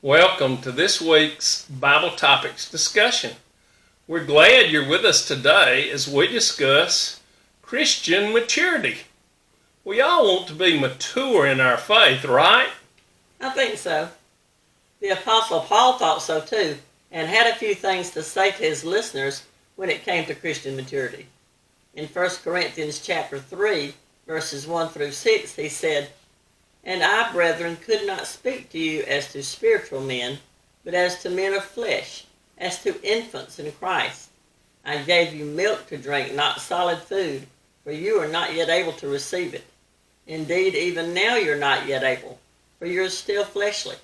Welcome to this week's Bible Topics discussion. We're glad you're with us today as we discuss Christian maturity. We all want to be mature in our faith, right? I think so. The Apostle Paul thought so too, and had a few things to say to his listeners when it came to Christian maturity. In 1 Corinthians chapter 3, verses 1 through 6, he said, "And I, brethren, could not speak to you as to spiritual men, but as to men of flesh, as to infants in Christ. I gave you milk to drink, not solid food, for you are not yet able to receive it. Indeed, even now you're not yet able, for you are still fleshly.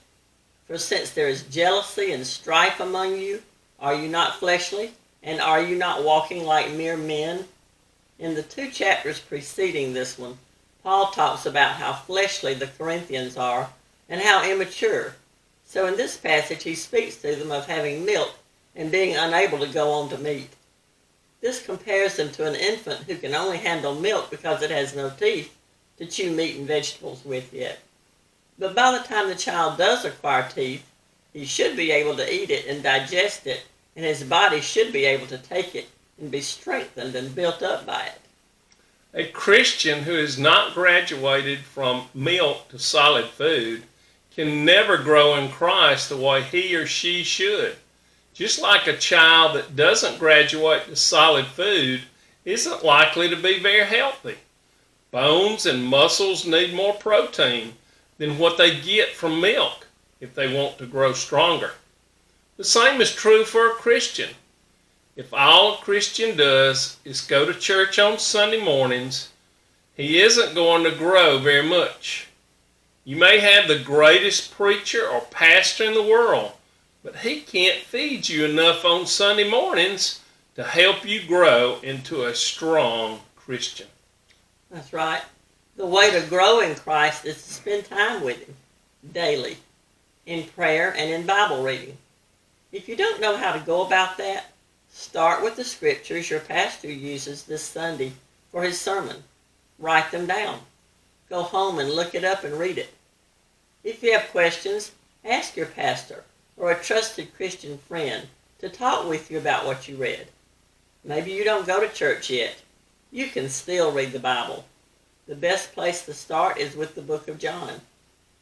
For since there is jealousy and strife among you, are you not fleshly? And are you not walking like mere men?" In the 2 chapters preceding this one, Paul talks about how fleshly the Corinthians are and how immature. So in this passage, he speaks to them of having milk and being unable to go on to meat. This compares them to an infant who can only handle milk because it has no teeth to chew meat and vegetables with yet. But by the time the child does acquire teeth, he should be able to eat it and digest it, and his body should be able to take it and be strengthened and built up by it. A Christian who has not graduated from milk to solid food can never grow in Christ the way he or she should. Just like a child that doesn't graduate to solid food isn't likely to be very healthy. Bones and muscles need more protein than what they get from milk if they want to grow stronger. The same is true for a Christian. If all a Christian does is go to church on Sunday mornings, he isn't going to grow very much. You may have the greatest preacher or pastor in the world, but he can't feed you enough on Sunday mornings to help you grow into a strong Christian. That's right. The way to grow in Christ is to spend time with him daily, in prayer and in Bible reading. If you don't know how to go about that, start with the scriptures your pastor uses this Sunday for his sermon. Write them down. Go home and look it up and read it. If you have questions, ask your pastor or a trusted Christian friend to talk with you about what you read. Maybe you don't go to church yet. You can still read the Bible. The best place to start is with the book of John.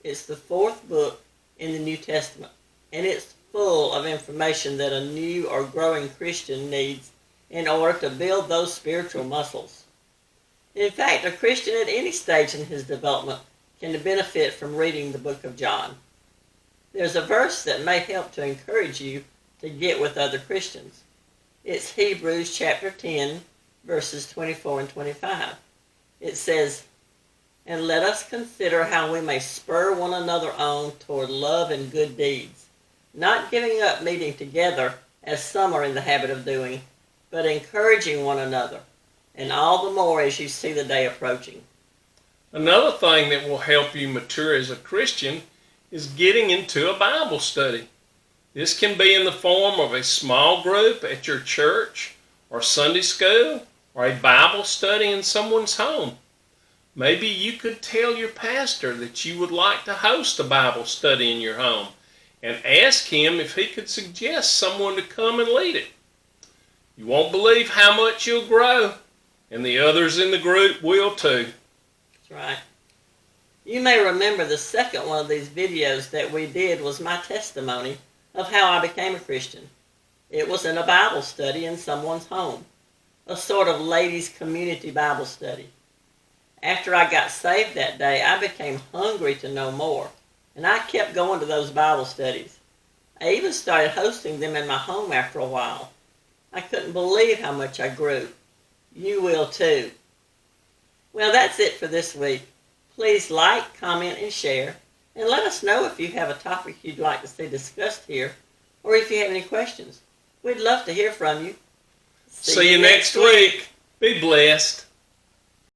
It's the 4th book in the New Testament, and it's full of information that a new or growing Christian needs in order to build those spiritual muscles. In fact, a Christian at any stage in his development can benefit from reading the book of John. There's a verse that may help to encourage you to get with other Christians. It's Hebrews chapter 10, verses 24 and 25. It says, "And let us consider how we may spur one another on toward love and good deeds, not giving up meeting together as some are in the habit of doing, but encouraging one another, and all the more as you see the day approaching." Another thing that will help you mature as a Christian is getting into a Bible study. This can be in the form of a small group at your church or Sunday school or a Bible study in someone's home. Maybe you could tell your pastor that you would like to host a Bible study in your home and ask him if he could suggest someone to come and lead it. You won't believe how much you'll grow, and the others in the group will too. That's right. You may remember the second one of these videos that we did was my testimony of how I became a Christian. It was in a Bible study in someone's home, a sort of ladies' community Bible study. After I got saved that day, I became hungry to know more, and I kept going to those Bible studies. I even started hosting them in my home after a while. I couldn't believe how much I grew. You will too. Well, that's it for this week. Please like, comment, and share, and let us know if you have a topic you'd like to see discussed here, or if you have any questions. We'd love to hear from you. See you next week. Be blessed.